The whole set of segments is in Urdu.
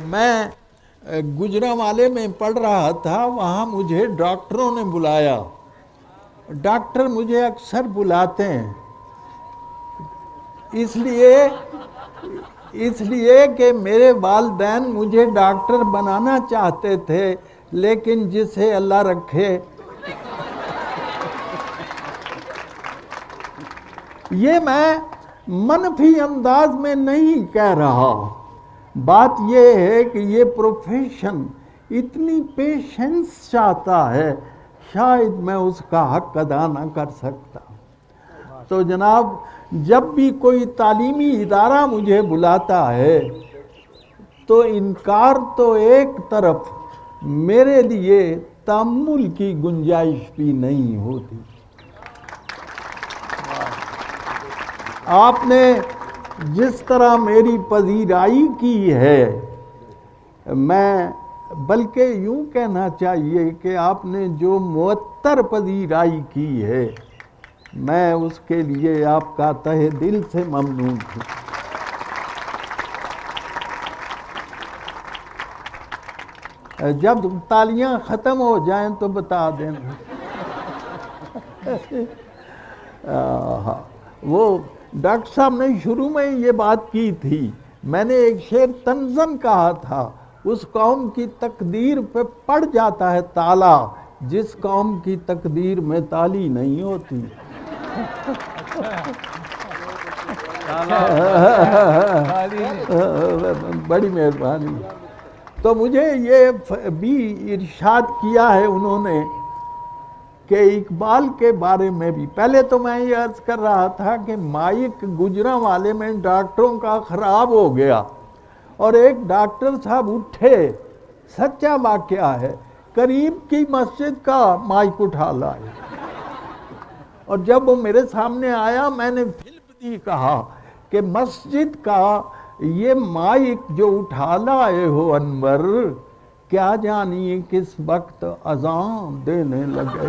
میں گجرانوالے میں پڑھ رہا تھا، وہاں مجھے ڈاکٹروں نے بلایا. ڈاکٹر مجھے اکثر بلاتے ہیں اس لیے کہ میرے والدین مجھے ڈاکٹر بنانا چاہتے تھے، لیکن جسے اللہ رکھے. یہ میں منفی انداز میں نہیں کہہ رہا، بات یہ ہے کہ یہ پروفیشن اتنی پیشنس چاہتا ہے، شاید میں اس کا حق ادا نہ کر سکتا. تو جناب، جب بھی کوئی تعلیمی ادارہ مجھے بلاتا ہے تو انکار تو ایک طرف، میرے لیے تأمل کی گنجائش بھی نہیں ہوتی. آپ نے جس طرح میری پذیرائی کی ہے، میں بلکہ یوں کہنا چاہیے کہ آپ نے جو معطر پذیرائی کی ہے، میں اس کے لیے آپ کا تہ دل سے ممنون ہوں. جب تالیاں ختم ہو جائیں تو بتا دینا. وہ ڈاکٹر صاحب نے شروع میں یہ بات کی تھی، میں نے ایک شعر طنزاً کہا تھا، اس قوم کی تقدیر پہ پڑ جاتا ہے تالا جس قوم کی تقدیر میں تالی نہیں ہوتی. بڑی مہربانی. تو مجھے یہ بھی ارشاد کیا ہے انہوں نے کہ اقبال کے بارے میں بھی. پہلے تو میں یہ عرض کر رہا تھا کہ مائک گجرانوالے میں ڈاکٹروں کا خراب ہو گیا، اور ایک ڈاکٹر صاحب اٹھے، سچا واقعہ ہے، قریب کی مسجد کا مائک اٹھا لائے، اور جب وہ میرے سامنے آیا میں نے فلپتی کہا کہ مسجد کا یہ مائک جو اٹھا لائے ہو انور، کیا جانیے کس وقت اذان دینے لگے،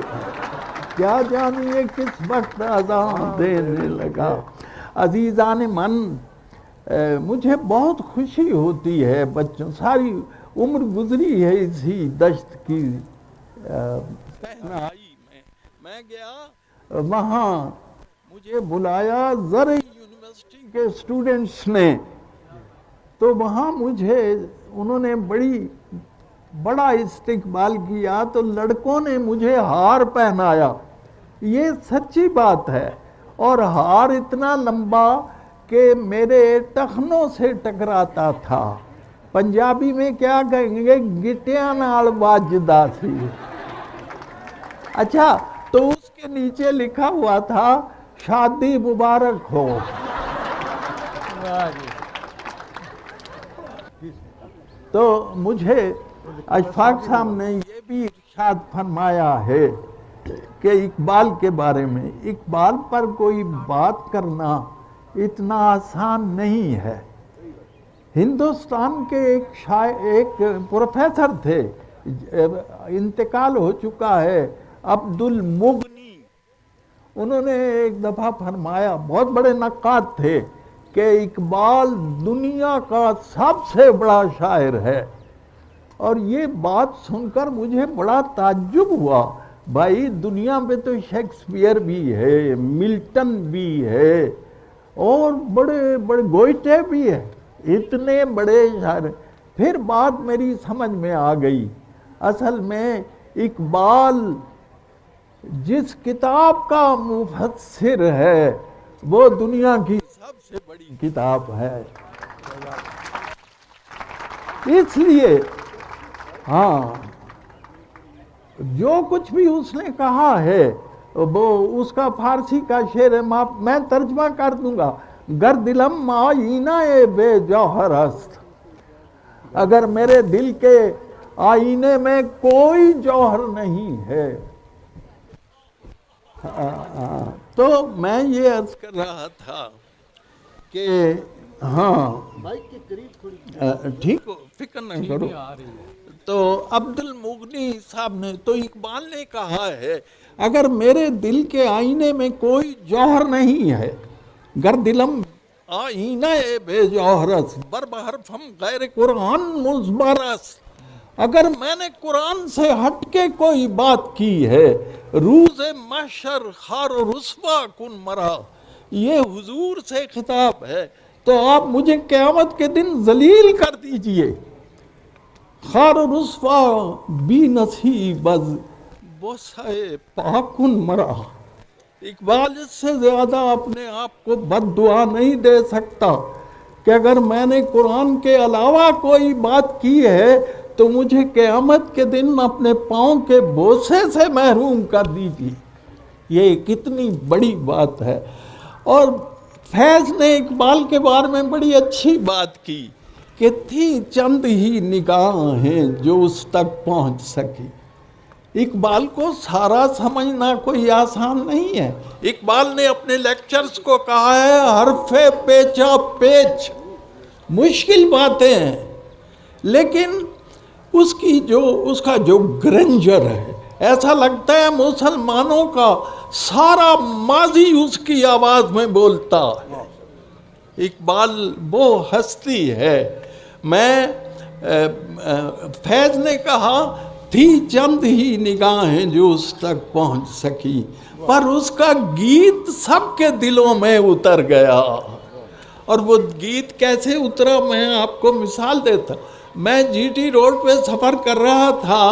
کیا جانیے کس وقت اذان دینے لگا. عزیزان من، مجھے بہت خوشی ہوتی ہے، بچوں ساری عمر گزری ہے اسی دشت کی صحرائی میں گیا، وہاں مجھے بلایا زرعی یونیورسٹی کے اسٹوڈنٹس نے، تو وہاں مجھے انہوں نے بڑا استقبال کیا، تو لڑکوں نے مجھے ہار پہنایا. یہ سچی بات ہے، اور ہار اتنا لمبا کہ میرے ٹخنوں سے ٹکراتا تھا. پنجابی میں کیا کہیں گے، گٹیاں نال واجدا سی. اچھا، تو اس کے نیچے لکھا ہوا تھا شادی مبارک ہو. تو مجھے اشفاق صاحب نے یہ بھی ارشاد فرمایا ہے کہ اقبال کے بارے میں، اقبال پر کوئی بات کرنا اتنا آسان نہیں ہے. ہندوستان کے ایک پروفیسر تھے، انتقال ہو چکا ہے، عبد المغنی. انہوں نے ایک دفعہ فرمایا، بہت بڑے نقاد تھے، کہ اقبال دنیا کا سب سے بڑا شاعر ہے. اور یہ بات سن کر مجھے بڑا تعجب ہوا. بھائی، دنیا پہ تو شیکسپیئر بھی ہے، ملٹن بھی ہے، اور بڑے بڑے گوئٹے بھی ہے، اتنے بڑے شاعر. پھر بات میری سمجھ میں آ گئی، اصل میں اقبال جس کتاب کا مفسر ہے وہ دنیا کی سب سے بڑی کتاب ہے. اس لیے ہاں، جو کچھ بھی اس نے کہا ہے وہ اس کا فارسی کا شعر ہے، میں ترجمہ کر دوں گا. گر دلم آئینہ بے جوہر است، اگر میرے دل کے آئینے میں کوئی جوہر نہیں ہے. تو میں یہ عرض کر رہا تھا کہ ہاں ٹھیک ہو، فکر نہ کرو. تو عبد المغنی صاحب نے، تو اقبال نے کہا ہے، اگر میرے دل کے آئینے میں کوئی جوہر نہیں ہے، گر دلم آئینہ بے جوہرس بر بحرف ہم غیر قرآن مزبرس. اگر میں نے قرآن سے ہٹ کے کوئی بات کی ہے، روز محشر خار و رسوا کن مرا، یہ حضور سے خطاب ہے، تو آپ مجھے قیامت کے دن ذلیل کر دیجئے. خار و رسوا بی نصیب از بوسہ پاکن مرا. اقبال اس سے زیادہ اپنے آپ کو بد دعا نہیں دے سکتا کہ اگر میں نے قرآن کے علاوہ کوئی بات کی ہے تو مجھے قیامت کے دن اپنے پاؤں کے بوسے سے محروم کر دیجیے. یہ کتنی بڑی بات ہے. اور فیض نے اقبال کے بارے میں بڑی اچھی بات کی کہ تھی چند ہی نگاہیں جو اس تک پہنچ سکی. اقبال کو سارا سمجھنا کوئی آسان نہیں ہے. اقبال نے اپنے لیکچرز کو کہا ہے حرف پیچا پیچ، مشکل باتیں ہیں، لیکن اس کا جو گرنجر ہے، ایسا لگتا ہے مسلمانوں کا سارا ماضی اس کی آواز میں بولتا ہے. اقبال وہ ہستی ہے. فیض نے کہا تھی چند ہی نگاہیں جو اس تک پہنچ سکی، پر اس کا گیت سب کے دلوں میں اتر گیا. اور وہ گیت کیسے اترا، میں آپ کو مثال دیتا. میں جی ٹی روڈ پہ سفر کر رہا تھا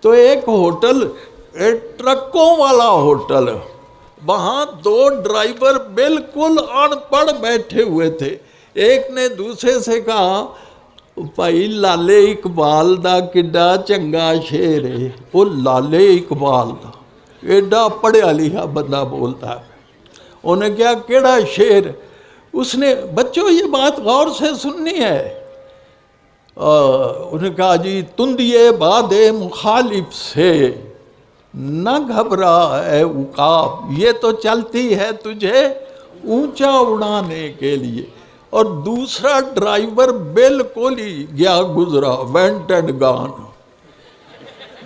تو ایک ہوٹل، ایک ٹرکوں والا ہوٹل، وہاں 2 ڈرائیور بالکل ان پڑھ بیٹھے ہوئے تھے. ایک نے دوسرے سے کہا بھائی لالے اقبال دا کڈا چنگا شعر ہے. وہ لالے اقبال دا ایڈا پڑھیا لکھا بندہ بولتا ہے. انہیں کیا کیڑا شعر؟ اس نے بچوں یہ بات غور سے سننی ہے. انہیں کہا جی تندیے باد مخالف سے نہ گھبرا اے عقاب، یہ تو چلتی ہے تجھے اونچا اڑانے کے لیے. اور دوسرا ڈرائیور بالکل ہی گیا گزرا، وینٹ اینڈ گان،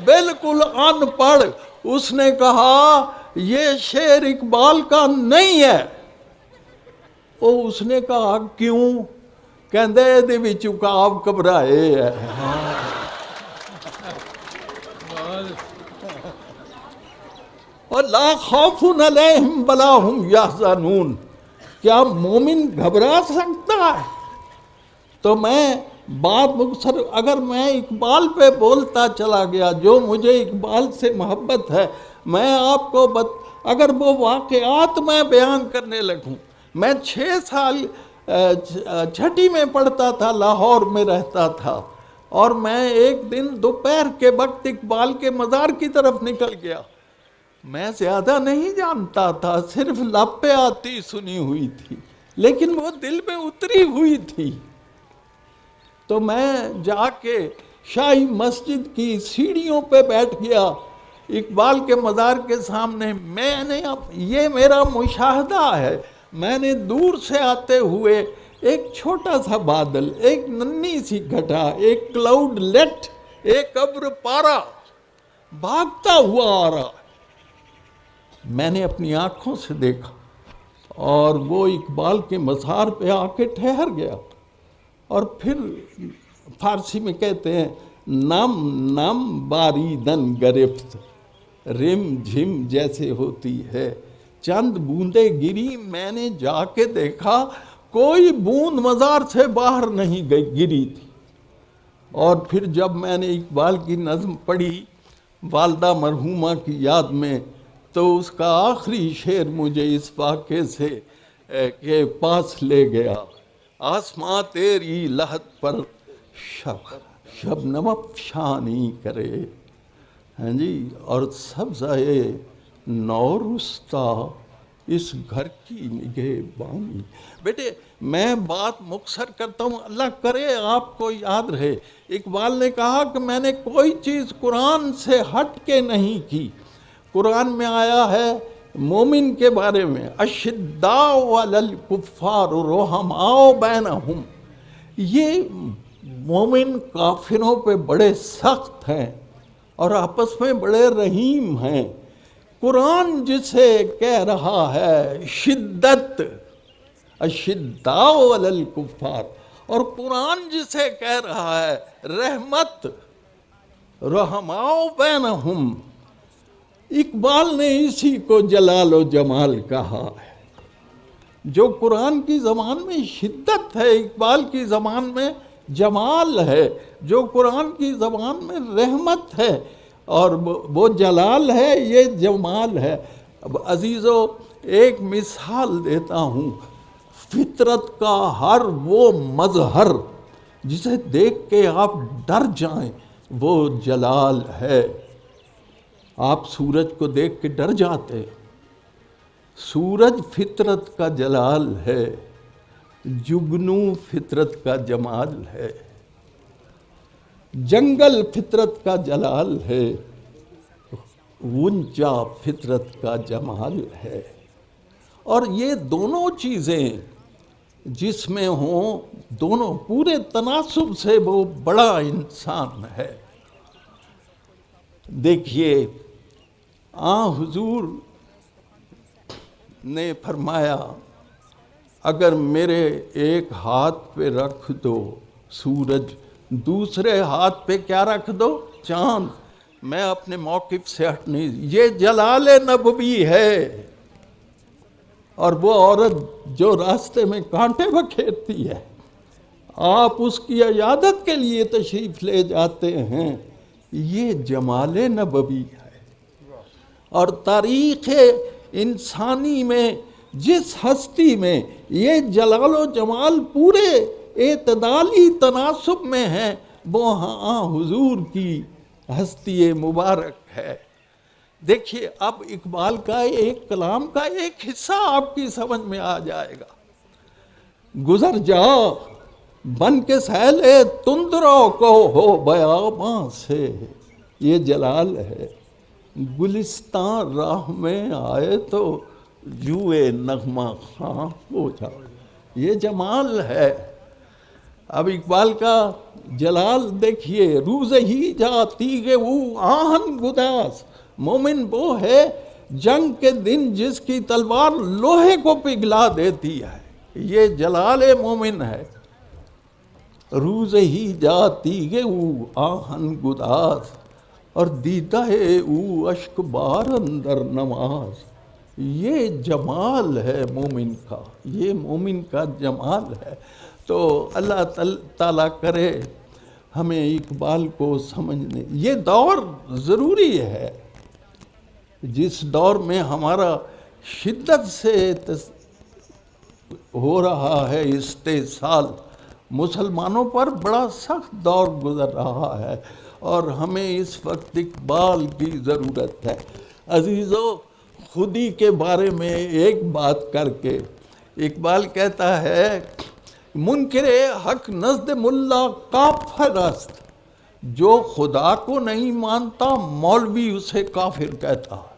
بالکل ان پڑھ. اس نے کہا یہ شعر اقبال کا نہیں ہے. اس نے کہا کیوں؟ کہندے دے وچ عقاب گھبرائے ہے. اور لا خوف علیہم ولا ہم یحزنون. کیا مومن گھبرا سکتا ہے؟ تو میں بات مختصر، اگر میں اقبال پہ بولتا چلا گیا، جو مجھے اقبال سے محبت ہے، میں آپ کو اگر وہ واقعات میں بیان کرنے لگوں. میں 6 سال چھٹی میں پڑھتا تھا، لاہور میں رہتا تھا، اور میں ایک دن دوپہر کے وقت اقبال کے مزار کی طرف نکل گیا. میں زیادہ نہیں جانتا تھا، صرف لب پہ آتی سنی ہوئی تھی، لیکن وہ دل میں اتری ہوئی تھی. تو میں جا کے شاہی مسجد کی سیڑھیوں پہ بیٹھ گیا اقبال کے مزار کے سامنے. میں نے یہ میرا مشاہدہ ہے، میں نے دور سے آتے ہوئے ایک چھوٹا سا بادل، ایک ننھی سی گھٹا، ایک کلاؤڈ لیٹ، ایک ابر پارا بھاگتا ہوا آ رہا. میں نے اپنی آنکھوں سے دیکھا اور وہ اقبال کے مزار پہ آ کے ٹھہر گیا. اور پھر فارسی میں کہتے ہیں نم نم باریدن گرفت، رم جھم جیسے ہوتی ہے چند بوندیں گری. میں نے جا کے دیکھا کوئی بوند مزار سے باہر نہیں گری تھی. اور پھر جب میں نے اقبال کی نظم پڑھی والدہ مرحومہ کی یاد میں، تو اس کا آخری شعر مجھے اس واقعے سے کے پاس لے گیا. آسماں تیری لحد پر شبنم افشانی کرے، ہاں جی، اور سبزۂ نورستا اس گھر کی نگہبانی. بیٹے میں بات مختصر کرتا ہوں، اللہ کرے آپ کو یاد رہے. اقبال نے کہا کہ میں نے کوئی چیز قرآن سے ہٹ کے نہیں کی. قرآن میں آیا ہے مومن کے بارے میں اشداء علی الکفار رحماء بینہم. یہ مومن کافروں پہ بڑے سخت ہیں اور آپس میں بڑے رحیم ہیں. قرآن جسے کہہ رہا ہے شدت، اشداء علی الکفار، اور قرآن جسے کہہ رہا ہے رحمت، رحماء بینہم، اقبال نے اسی کو جلال و جمال کہا ہے۔ جو قرآن کی زبان میں شدت ہے، اقبال کی زبان میں جمال ہے، جو قرآن کی زبان میں رحمت ہے اور وہ جلال ہے، یہ جمال ہے۔ اب عزیزو ایک مثال دیتا ہوں، فطرت کا ہر وہ مظہر جسے دیکھ کے آپ ڈر جائیں وہ جلال ہے۔ آپ سورج کو دیکھ کے ڈر جاتے، سورج فطرت کا جلال ہے، جگنو فطرت کا جمال ہے، جنگل فطرت کا جلال ہے، غنچہ فطرت کا جمال ہے۔ اور یہ دونوں چیزیں جس میں ہوں، دونوں پورے تناسب سے وہ بڑا انسان ہے۔ دیکھیے حضور نے فرمایا اگر میرے ایک ہاتھ پہ رکھ دو سورج، دوسرے ہاتھ پہ کیا رکھ دو؟ چاند، میں اپنے موقف سے ہٹ نہیں۔ یہ جلال نبوی ہے۔ اور وہ عورت جو راستے میں کانٹے بکھیرتی ہے، آپ اس کی عیادت کے لیے تشریف لے جاتے ہیں، یہ جمال نبوی ہے۔ اور تاریخ انسانی میں جس ہستی میں یہ جلال و جمال پورے اعتدالی تناسب میں ہے، وہ حضور کی ہستی مبارک ہے۔ دیکھیے اب اقبال کا ایک کلام کا ایک حصہ آپ کی سمجھ میں آ جائے گا۔ گزر جا بن کے سیل تندروں کو ہو بیاباں سے، یہ جلال ہے۔ گلستان راہ میں آئے تو جوئے نغمہ خواں ہو جا، یہ جمال ہے۔ اب اقبال کا جلال دیکھیے، روز ہی جاتی گے وہ آہن گداس، مومن وہ ہے جنگ کے دن جس کی تلوار لوہے کو پگھلا دیتی ہے، یہ جلال مومن ہے۔ روز ہی جاتی گے او آہن گداز، اور دیدہ او اشک بار اندر نماز، یہ جمال ہے مومن کا، یہ مومن کا جمال ہے۔ تو اللہ تعالیٰ کرے ہمیں اقبال کو سمجھنے، یہ دور ضروری ہے جس دور میں ہمارا شدت سے ہو رہا ہے استحصال، مسلمانوں پر بڑا سخت دور گزر رہا ہے، اور ہمیں اس وقت اقبال کی ضرورت ہے۔ عزیزو خودی کے بارے میں ایک بات کر کے اقبال کہتا ہے منکر حق نزد ملا کافر است، جو خدا کو نہیں مانتا مولوی اسے کافر کہتا ہے۔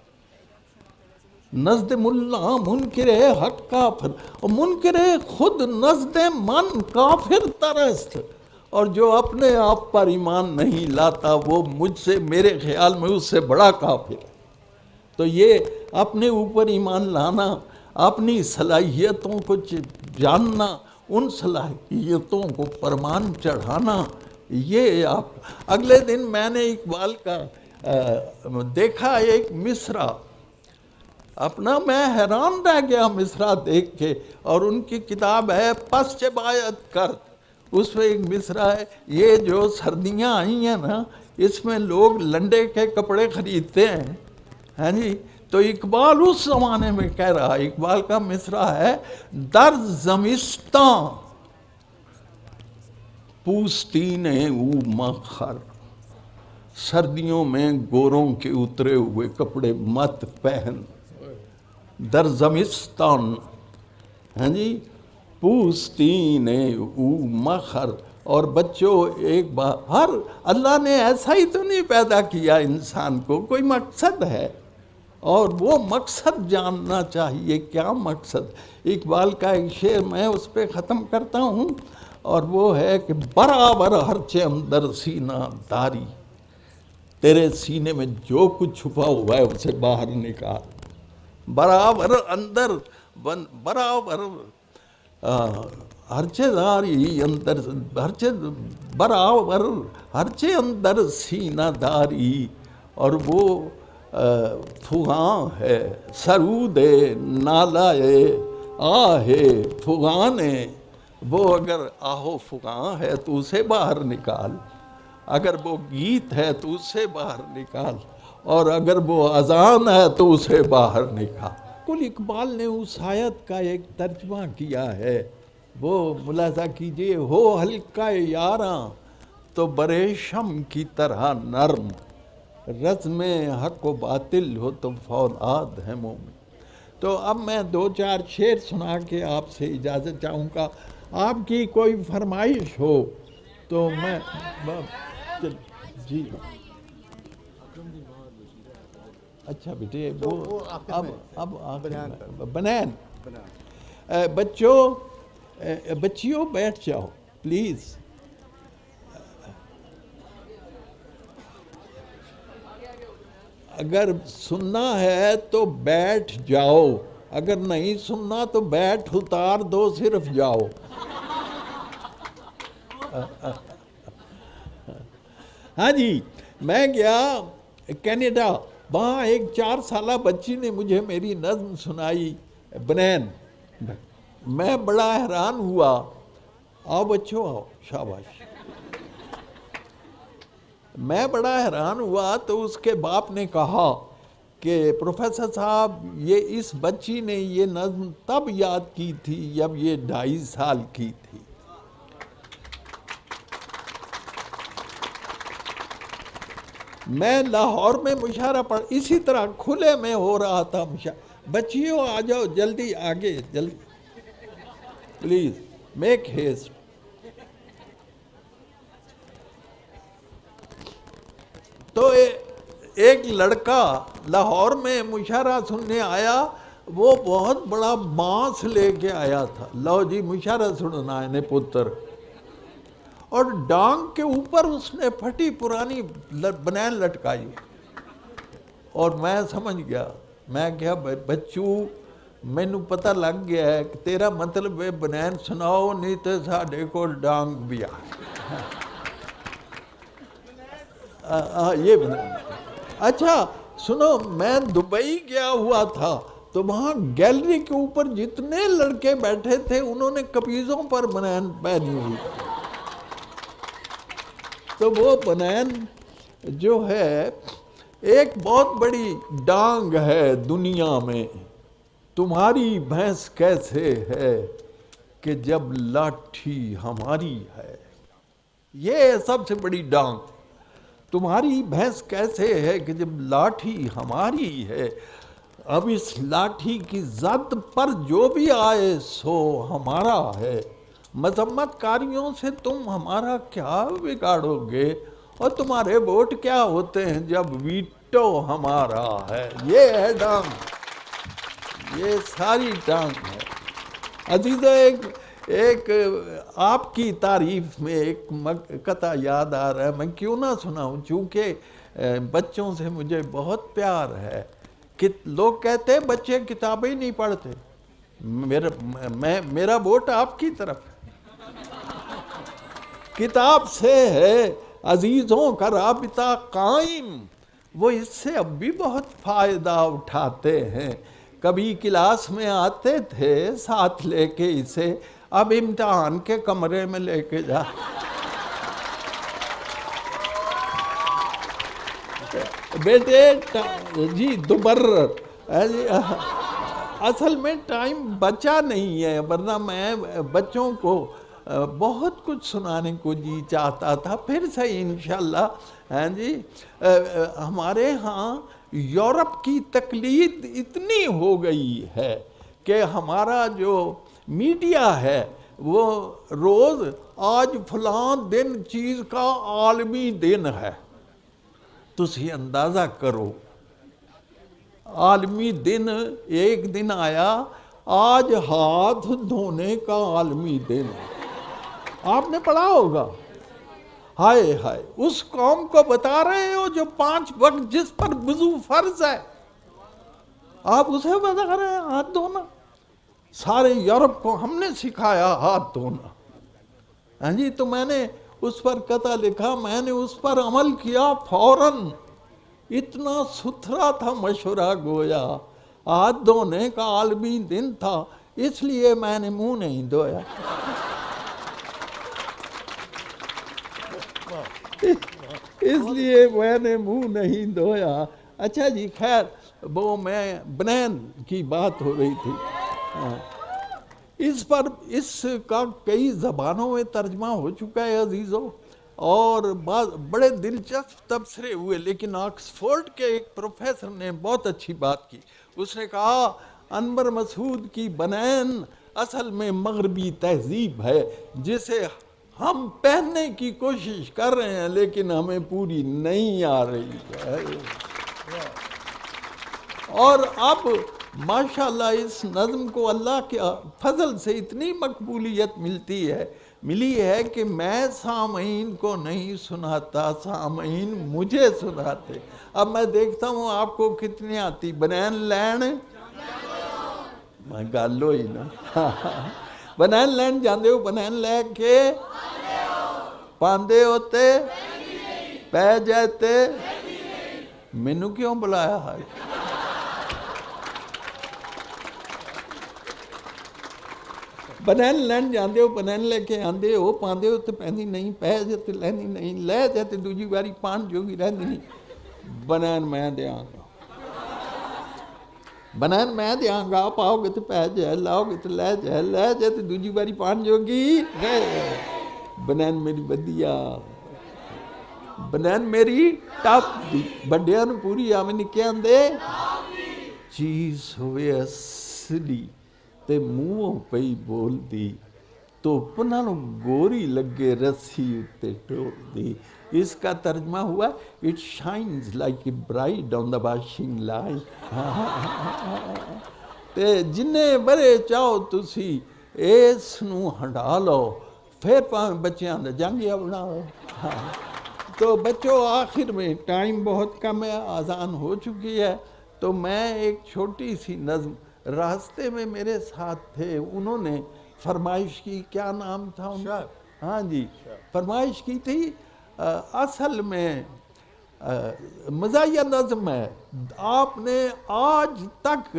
نزد ملا منکر حق کافر، اور منکر خود نزد من کافر ترست، اور جو اپنے آپ پر ایمان نہیں لاتا وہ مجھ سے، میرے خیال میں اس سے بڑا کافر ہے۔ تو یہ اپنے اوپر ایمان لانا، اپنی صلاحیتوں کو جاننا، ان صلاحیتوں کو پرمان چڑھانا، یہ آپ۔ اگلے دن میں نے اقبال کا دیکھا ایک مصرع اپنا، میں حیران رہ گیا مصرع دیکھ کے، اور ان کی کتاب ہے پس چه باید کرد، اس میں ایک مصرع ہے، یہ جو سردیاں آئی ہیں نا، اس میں لوگ لنڈے کے کپڑے خریدتے ہیں، ہاں جی، تو اقبال اس زمانے میں کہہ رہا، اقبال کا مصرع ہے در زمستان پوستین او مخر، سردیوں میں گوروں کے اترے ہوئے کپڑے مت پہن، در زمستان، ہاں جی، پوستین او مخر، اور بچوں ایک بار، ہر اللہ نے ایسا ہی تو نہیں پیدا کیا انسان کو، کوئی مقصد ہے، اور وہ مقصد جاننا چاہیے، کیا مقصد۔ اقبال کا ایک شعر میں اس پہ ختم کرتا ہوں، اور وہ ہے کہ برابر ہرچے اندر سینہ داری، تیرے سینے میں جو کچھ چھپا ہوا ہے اسے باہر نکال، برابر اندر برابر ہرچے داری اندر ہرچے برابر ہرچے اندر سینہ داری، اور وہ فغاں ہے سرود نالائے آہے فغانے، وہ اگر آہو فغاں ہے تو اسے باہر نکال، اگر وہ گیت ہے تو اسے باہر نکال، اور اگر وہ اذان ہے تو اسے باہر نکال۔ کل اقبال نے اس آیت کا ایک ترجمہ کیا ہے، وہ ملاحظہ کیجئے، ہو ہلکا یاراں تو بریشم کی طرح نرم، رزم حق و باطل ہو تو فولاد ہے مومن۔ تو اب میں دو چار شعر سنا کے آپ سے اجازت چاہوں گا، آپ کی کوئی فرمائش ہو تو میں جی اچھا بیٹے وہ اب بنین بچیوں بیٹھ جاؤ پلیز، اگر سننا ہے تو بیٹھ جاؤ، اگر نہیں سننا تو بیٹھ اتار دو صرف جاؤ۔ ہاں جی، میں گیا کینیڈا، وہاں ایک 4 سالہ بچی نے مجھے میری نظم سنائی بنین، میں بڑا حیران ہوا۔ آؤ بچوں آؤ، شاباش۔ میں بڑا حیران ہوا تو اس کے باپ نے کہا کہ پروفیسر صاحب یہ اس بچی نے یہ نظم تب یاد کی تھی جب یہ 2.5 سال کی تھی۔ میں لاہور میں مشاعرہ پڑھ اسی طرح کھلے میں ہو رہا تھا مشاعرہ، بچیوں آ جاؤ جلدی آگے، جلدی پلیز میک ہیسٹ۔ تو ایک لڑکا لاہور میں مشاعرہ سننے آیا، وہ بہت بڑا بانس لے کے آیا تھا، لو جی مشاعرہ سننا ہے نے پتر، اور ڈانگ کے اوپر اس نے پھٹی پرانی بنین لٹکائی، اور میں سمجھ گیا، میں کہا بچوں مینوں پتہ لگ گیا ہے کہ تیرا مطلب ہے بنین سناؤ نہیں تو ساڈے کو ڈانگ بھی یہ بنین۔ اچھا سنو، میں دبئی گیا ہوا تھا تو وہاں گیلری کے اوپر جتنے لڑکے بیٹھے تھے انہوں نے کپیزوں پر بنین پہنی ہوئی، تو وہ بنین جو ہے ایک بہت بڑی ڈانگ ہے دنیا میں۔ تمہاری بھینس کیسے ہے کہ جب لاٹھی ہماری ہے، یہ سب سے بڑی ڈانگ۔ تمہاری بھینس کیسے ہے کہ جب لاٹھی ہماری ہے، اب اس لاٹھی کی زد پر جو بھی آئے سو ہمارا ہے، مذمت کاریوں سے تم ہمارا کیا بگاڑو گے، اور تمہارے ووٹ کیا ہوتے ہیں جب ویٹو ہمارا ہے۔ یہ ہے ڈانگ، یہ ساری ڈانگ ہے۔ عزیزہ ایک آپ کی تعریف میں ایک قطعہ یاد آ رہا ہے، میں کیوں نہ سناؤں، چونکہ بچوں سے مجھے بہت پیار ہے۔ کہ لوگ کہتے ہیں بچے کتابیں نہیں پڑھتے، میرا ووٹ آپ کی طرف ہے۔ کتاب سے ہے عزیزوں کا رابطہ قائم، وہ اس سے اب بھی بہت فائدہ اٹھاتے ہیں۔ کبھی کلاس میں آتے تھے ساتھ لے کے اسے، اب امتحان کے کمرے میں لے کے جا۔ بیٹے جی دوبرر، اصل میں ٹائم بچا نہیں ہے، ورنہ میں بچوں کو بہت کچھ سنانے کو جی چاہتا تھا۔ پھر سے انشاءاللہ ہاں جی، ہمارے ہاں یورپ کی تقلید اتنی ہو گئی ہے کہ ہمارا جو میڈیا ہے وہ روز آج فلاں دن چیز کا عالمی دن ہے، تسی اندازہ کرو، عالمی دن ایک دن آیا، آج ہاتھ دھونے کا عالمی دن ہے، آپ نے پڑھا ہوگا۔ ہائے ہائے، اس قوم کو بتا رہے ہو جو 5 وقت جس پر وضو فرض ہے، آپ اسے بتا رہے ہیں ہاتھ دھونا۔ سارے یورپ کو ہم نے سکھایا ہاتھ دھونا. ہاں جی، تو میں نے اس پر قطع لکھا، میں نے اس پر عمل کیا فوراً. اتنا ستھرا تھا مشورہ گویا، ہاتھ دھونے کا عالمی دن تھا، اس لیے میں نے منہ نہیں دھویا. اس لیے میں نے منہ نہیں دھویا. اچھا جی، خیر، وہ میں بنین کی بات ہو رہی تھی. اس کا کئی زبانوں میں ترجمہ ہو چکا ہے عزیزوں، اور بڑے دلچسپ تبصرے ہوئے. لیکن آکسفورڈ کے ایک پروفیسر نے بہت اچھی بات کی. اس نے کہا انور مسعود کی بنین اصل میں مغربی تہذیب ہے، جسے ہم پہننے کی کوشش کر رہے ہیں لیکن ہمیں پوری نہیں آ رہی ہے. اور اب ماشاءاللہ اس نظم کو اللہ کے فضل سے اتنی مقبولیت ملی ہے کہ میں سامعین کو نہیں سناتا، سامعین مجھے سناتے. اب میں دیکھتا ہوں آپ کو کتنی آتی. بنین لین میں گل ہوئی نا. بنین لین جاندے ہو؟ بنین لے کے پاندے ہوتے پہ جاتے. مینوں کیوں بلایا ہے؟ بنین لین جاندے ہو، بنین لے کے آندے ہو، پاندے ہو تے پہندی نہیں، پہ جاتے لیندی نہیں، لے جاتے دوجی باری پان جوگی رہندی نہیں. بنین میں دیاں گا، بنین میں دیاں گا، پاؤ گے تے پہ جائے، لاؤ گے تے لے جائے، لے جائے تے دوجی باری پان جوگی رہ جائے. بنین میری بدیا، بنین میری ٹاپ دی. بڑیاں نوں پوری آویں، نکیاں دے چیز ہوئے اصلی تے منہوں پئی بول دی، تو نالوں گوری لگے رسی اتے ٹول دی. اس کا ترجمہ ہوا it shines like a bride on the washing line. تے جنے برے چاہو تسی اس نو ہنڈا لو، پھر پاویں بچیاں دا جنگیا بناؤ. تو بچوں، آخر میں ٹائم بہت کم ہے، اذان ہو چکی ہے، تو میں ایک چھوٹی سی نظم، راستے میں میرے ساتھ تھے، انہوں نے فرمائش کی. کیا نام تھا ان کا؟ ہاں جی، فرمائش کی تھی. اصل میں مزاحیہ نظم ہے. آپ نے آج تک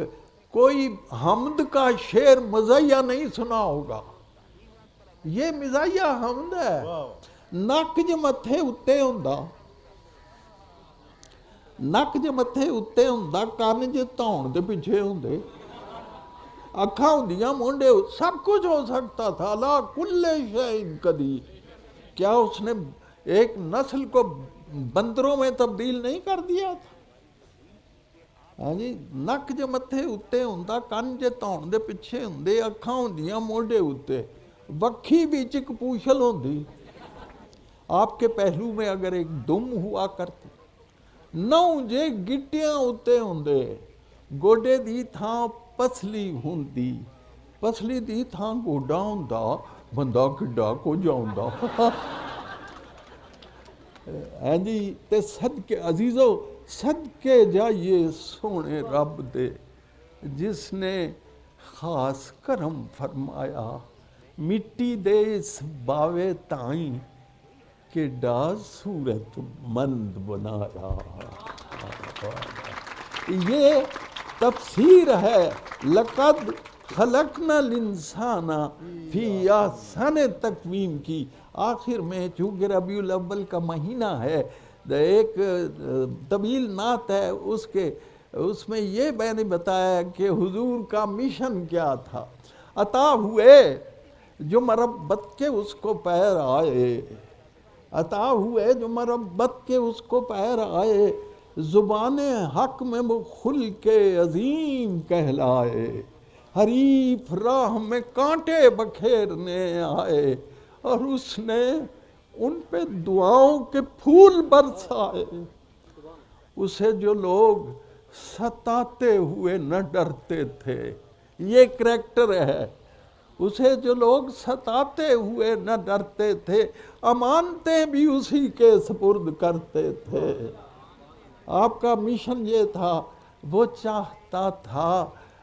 کوئی حمد کا شعر مزاحیہ نہیں سنا ہوگا. یہ مزاحیہ حمد ہے. نک جو متھے اتے ہوندا، نک جو متھے اتے ہوندا، کان جو دھون دے پیچھے ہوندے، اکھاں ہوندیاں مونڈے، سب کچھ ہو سکتا تھا. لا کل شیء قدیر. کیا اس نے ایک نسل کو بندروں میں تبدیل نہیں کر دیا تھا؟ ہاں جی، نک جو متھے اتے ہوندا، کان جو دھون دے پیچھے ہوندے، اکھاں ہوندیاں مونڈے اتے، وکھی وچ اک پوچھل ہوندی. آپ کے پہلو میں اگر ایک دم ہوا کرتی، نو جے گٹیاں اتے ہوندے، گوڈے دی تھاں پسلی ہوندی، پسلی دی تھاں گوڈا ہوندا، بندہ کڈا کو جاوندا. ہاں جی، تے صدقے عزیزو، صدقے جائیے سونے رب دے، جس نے خاص کرم فرمایا، مٹی دے اس باوے تائیں کہ ڈا صورت مند بنایا. یہ تفسیر ہے لقد خلقنا الانسان فی احسن تقویم کی. آخر میں چونکہ ربیع الاول کا مہینہ ہے، ایک طویل نعت ہے اس میں یہ میں نے بتایا کہ حضور کا مشن کیا تھا. عطا ہوئے جو مربت کے اس کو پیر آئے، عطا ہوئے جو مربت کے اس کو پیر آئے، زبان حق میں وہ خلق عظیم کہلائے، حریف راہ میں کانٹے بکھیرنے آئے، اور اس نے ان پہ دعاؤں کے پھول برسائے. اسے جو لوگ ستاتے ہوئے نہ ڈرتے تھے، یہ کریکٹر ہے. اسے جو لوگ ستاتے ہوئے نہ ڈرتے تھے، امانتیں بھی اسی کے سپرد کرتے تھے. آپ کا مشن یہ تھا، وہ چاہتا تھا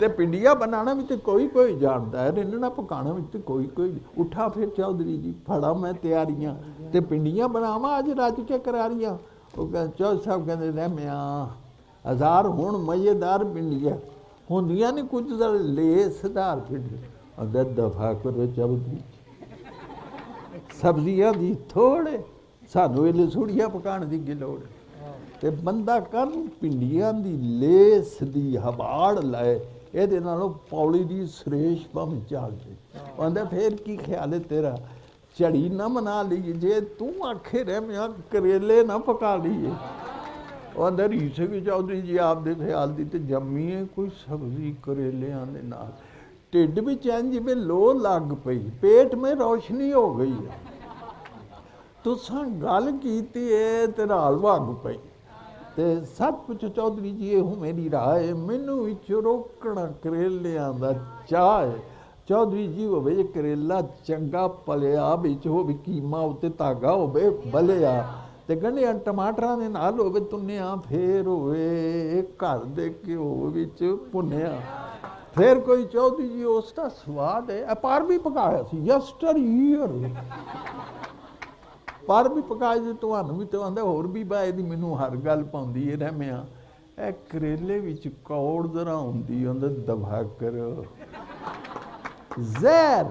ਤੇ ਪਿੰਡੀਆਂ ਬਣਾਉਣਾ ਵੀ ਤੇ ਕੋਈ ਕੋਈ ਜਾਣਦਾ ਹੈ, ਰਿੰਨਣਾ ਪਕਾਉਣਾ ਵੀ ਤੇ ਕੋਈ ਕੋਈ। ਉੱਠਾ ਫਿਰ ਚੌਧਰੀ ਜੀ, ਫੜਾ ਮੈਂ ਤਿਆਰੀਆਂ ਤੇ ਪਿੰਡੀਆਂ ਬਣਾਵਾਂ ਅੱਜ ਰੱਜ ਕੇ ਕਰਾਰੀਆਂ। ਉਹ ਕਹਿੰਦੇ ਚੌਧਰੀ ਸਾਹਿਬ ਕਹਿੰਦੇ ਰਹਿਮਿਆਂ 1000 ਹੁਣ ਮਜ਼ੇਦਾਰ ਪਿੰਡੀਆਂ ਹੁੰਦੀਆਂ ਨਹੀਂ, ਕੁਝ ਲੇਸਦਾਰ ਪਿੰਡੀਆਂ। ਅੱਗੇ ਦਫਾ ਕਰੋ ਚੌਧਰੀ, ਸਬਜ਼ੀਆਂ ਦੀ ਥੋੜ੍ਹੇ, ਸਾਨੂੰ ਵੇਲੇ ਸੁੜੀਆਂ ਪਕਾਉਣ ਦੀ ਕੀ ਲੋੜ। ਤੇ ਬੰਦਾ ਕਰਨ ਪਿੰਡੀਆਂ ਦੀ ਲੇਸ ਦੀ ਹਵਾੜ ਲਾਏ, ਇਹਦੇ ਨਾਲੋਂ ਪੌਲੀ ਦੀ ਸੁਰੇਸ਼ ਭਾਵੇਂ ਚੱਲ ਜੇ। ਕਹਿੰਦਾ ਫਿਰ ਕੀ ਖਿਆਲ ਹੈ ਤੇਰਾ, ਝੜੀ ਨਾ ਮਨਾ ਲਈ ਜੇ ਤੂੰ ਆਖੇ ਰਹਿਮਿਆਂ ਕਰੇਲੇ ਨਾ ਪਕਾ ਲਈਏ। ਉਹ ਅੰਦਰ ਰੀਸ ਵੀ ਚੌਧਰੀ ਜੀ ਆਪਦੇ ਖਿਆਲ ਦੀ ਤੇ ਜੰਮੀ ਹੈ ਕੋਈ ਸਬਜ਼ੀ ਕਰੇਲਿਆਂ ਦੇ ਨਾਲ, ਢਿੱਡ ਵਿੱਚ ਇੰਝ ਜਿਵੇਂ ਲੋ ਲੱਗ ਪਈ, ਪੇਟ ਮੇਂ ਰੌਸ਼ਨੀ ਹੋ ਗਈ ਹੈ। ਤੁਸਾਂ ਗੱਲ ਕੀਤੀ ਹੈ ਤੇ ਨਾਲ ਵਗ ਪਈ। ਤੇ ਸੱਚਮੁੱਚ ਚੌਧਰੀ ਜੀ ਇਹੋ ਮੇਰੀ ਰਾਏ, ਮੈਨੂੰ ਵਿੱਚ ਰੋਕਣਾ ਕਰੇਲਿਆਂ ਦਾ ਚਾਹ ਹੈ। ਚੌਧਰੀ ਜੀ ਹੋਵੇ ਜੇ ਕਰੇਲਾ ਚੰਗਾ ਪਲਿਆ, ਵਿੱਚ ਹੋਵੇ ਕੀਮਾ ਉੱਤੇ ਧਾਗਾ ਹੋਵੇ ਬਲਿਆ, ਤੇ ਗੰਢਿਆਂ ਟਮਾਟਰਾਂ ਦੇ ਨਾਲ ਹੋਵੇ ਤੁੰਨਿਆ, ਫੇਰ ਹੋਵੇ ਘਰ ਦੇ ਘਿਓ ਵਿੱਚ ਭੁੰਨਿਆ, ਫਿਰ ਕੋਈ ਚੌਧਰੀ ਜੀ ਉਸ ਦਾ ਸਵਾਦ ਹੈ। ਪਰ ਵੀ ਪਕਾਇਆ ਸੀ ਯਸਟਰ ਈਅਰ, ਪਰ ਵੀ ਪਕਾਇਆ ਸੀ ਤੁਹਾਨੂੰ ਵੀ। ਤਾਂ ਆਂਦਾ ਹੋਰ ਵੀ ਬਾਏ ਦੀ ਮੈਨੂੰ ਹਰ ਗੱਲ ਪਾਉਂਦੀ ਹੈ ਰਹਿਮਿਆਂ, ਇਹ ਕਰੇਲੇ ਵਿੱਚ ਕੌੜ ਜ਼ਰਾ ਹੁੰਦੀ, ਉਹਦਾ ਦਬਾ ਕਰੋ ਜ਼ਹਿਰ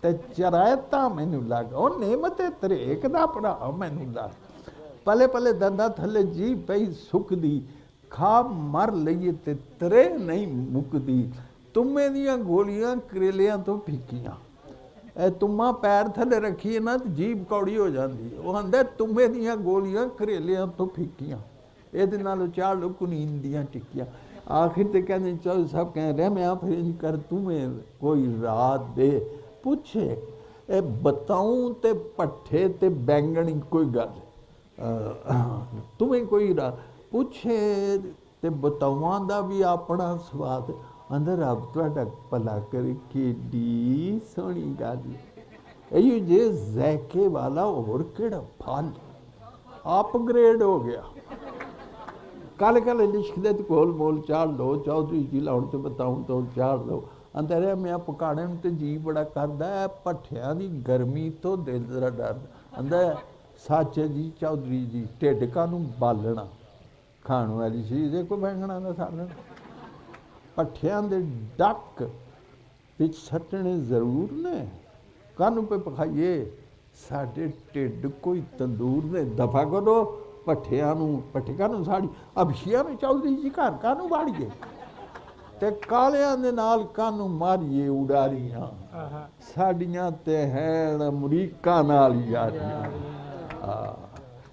ਤੇ ਚਰਾਇਤਾ ਮੈਨੂੰ ਲੱਗ, ਉਹ ਨੇਮਤ ਤਰੇਕ ਦਾ ਭਰਾ ਮੈਨੂੰ ਲੱਗ। ਪਲੇ ਪਲੇ ਦੰਦਾਂ ਥੱਲੇ ਜੀ ਪਈ ਸੁੱਕਦੀ, ਖਾ ਮਰ ਲਈਏ ਤੇ ਤਰੇ ਨਹੀਂ ਮੁੱਕਦੀ। ਤੁੰਮੇ ਦੀਆਂ ਗੋਲੀਆਂ ਕਰੇਲਿਆਂ ਤੋਂ ਫਿੱਕੀਆਂ, ਇਹ ਤੁੰਮਾ ਪੈਰ ਥੱਲੇ ਰੱਖੀਏ ਨਾ ਤੇ ਜੀਭ ਕੌੜੀ ਹੋ ਜਾਂਦੀ। ਉਹ ਆਂਦਾ ਤੁੰਮੇ ਦੀਆਂ ਗੋਲੀਆਂ ਕਰੇਲਿਆਂ ਤੋਂ ਫਿੱਕੀਆਂ, ਇਹਦੇ ਨਾਲੋਂ ਚਾਹ ਲੋ ਕੁਨੀਨ ਦੀਆਂ ਟਿੱਕੀਆਂ। ਆਖਿਰ ਤੇ ਕਹਿੰਦੇ ਚੌਧਰੀ ਸਾਹਿਬ ਕਹਿੰਦੇ ਰਹਿਮਿਆਂ ਫਿਰ ਇੰਝ ਕਰ ਤੁਮੇ ਕੋਈ ਰਾਤ ਦੇ ਪੁੱਛੇ, ਇਹ ਬਤਾਊਂ ਤੇ ਭੱਠੇ ਤੇ ਬੈਂਗਣ ਕੋਈ ਗੱਲ, ਤੁਮੇ ਕੋਈ ਰਾਤ ਪੁੱਛੇ ਤੇ ਬਤਾਊਆਂ ਦਾ ਵੀ ਆਪਣਾ ਸਵਾਦ। ਅੰਦਰ ਰੱਬ ਤੁਹਾਡਾ ਭਲਾ ਕਰੇ, ਕਿੱਡੀ ਸੋਹਣੀ ਗੱਲ। ਇਹੋ ਜੇ ਜ਼ੈਕੇ ਵਾਲਾ ਹੋਰ ਕਿਹੜਾ ਫਲ, ਅਪਗ੍ਰੇਡ ਹੋ ਗਿਆ। ਕੱਲ ਕੱਲ ਲਿਸ਼ਕਦੇ ਤੇ ਕੋਲ ਮੋਲ ਚਾੜ ਲਓ, ਚੌਧਰੀ ਜੀ ਲਾਉਣ ਤੇ ਬਤਾਉਣ ਤੋਂ ਚਾੜ ਲਓ। ਅੰਦਰ ਰਹਿਮਿਆਂ ਪਕਾਣੇ ਨੂੰ ਤੇ ਜੀ ਬੜਾ ਕਰਦਾ ਹੈ, ਭੱਠਿਆਂ ਦੀ ਗਰਮੀ ਤੋਂ ਦਿਲ ਜ਼ਰਾ ਡਰਦਾ। ਅੰਦਰ ਸੱਚ ਜੀ ਚੌਧਰੀ ਜੀ, ਢਿੱਡ ਕਾਹਨੂੰ ਬਾਲਣਾ, ਖਾਣ ਵਾਲੀ ਚੀਜ਼ ਹੈ ਕੋਈ ਬੈਂਗਣਾ ਦਾ ਸਾਲਣ। ਭੱਠਿਆਂ ਦੇ ਡੱਕ ਵਿੱਚ ਸੱਟਣੇ ਜ਼ਰੂਰ ਨੇ, ਕਾਹਨੂੰ ਪੇ ਪਕਾਈਏ, ਸਾਡੇ ਢਿੱਡ ਕੋਈ ਤੰਦੂਰ ਨੇ। ਦਫਾ ਕਰੋ ਭੱਠਿਆਂ ਨੂੰ, ਭੱਠਿਆਂ ਨੂੰ ਸਾੜੀ ਅਬਸ਼ੀਆਂ ਨੂੰ ਚੌਧਰੀ ਜੀ ਘਰ ਕਾਹਨੂੰ ਵਾੜੀਏ, ਤੇ ਕਾਲਿਆਂ ਦੇ ਨਾਲ ਕਾਹਨੂੰ ਮਾਰੀਏ ਉਡਾਰੀਆਂ, ਸਾਡੀਆਂ ਤੇ ਹੈਣ ਅਮਰੀਕਾ ਨਾਲ ਯਾਰੀਆਂ।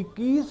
21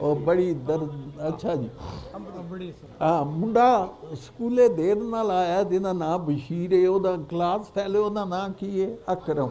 ਉਹ ਬੜੀ ਦਰਦ। ਅੱਛਾ ਜੀ ਹਾਂ, ਮੁੰਡਾ ਸਕੂਲੇ ਦੇਰ ਨਾਲ ਆਇਆ ਜਿਹਦਾ ਨਾਂ ਬਸ਼ੀਰ ਹੈ, ਉਹਦਾ ਕਲਾਸ ਫੈਲੋ, ਉਹਦਾ ਨਾਂ ਕੀ ਹੈ? ਅਕਰਮ।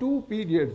2 periods।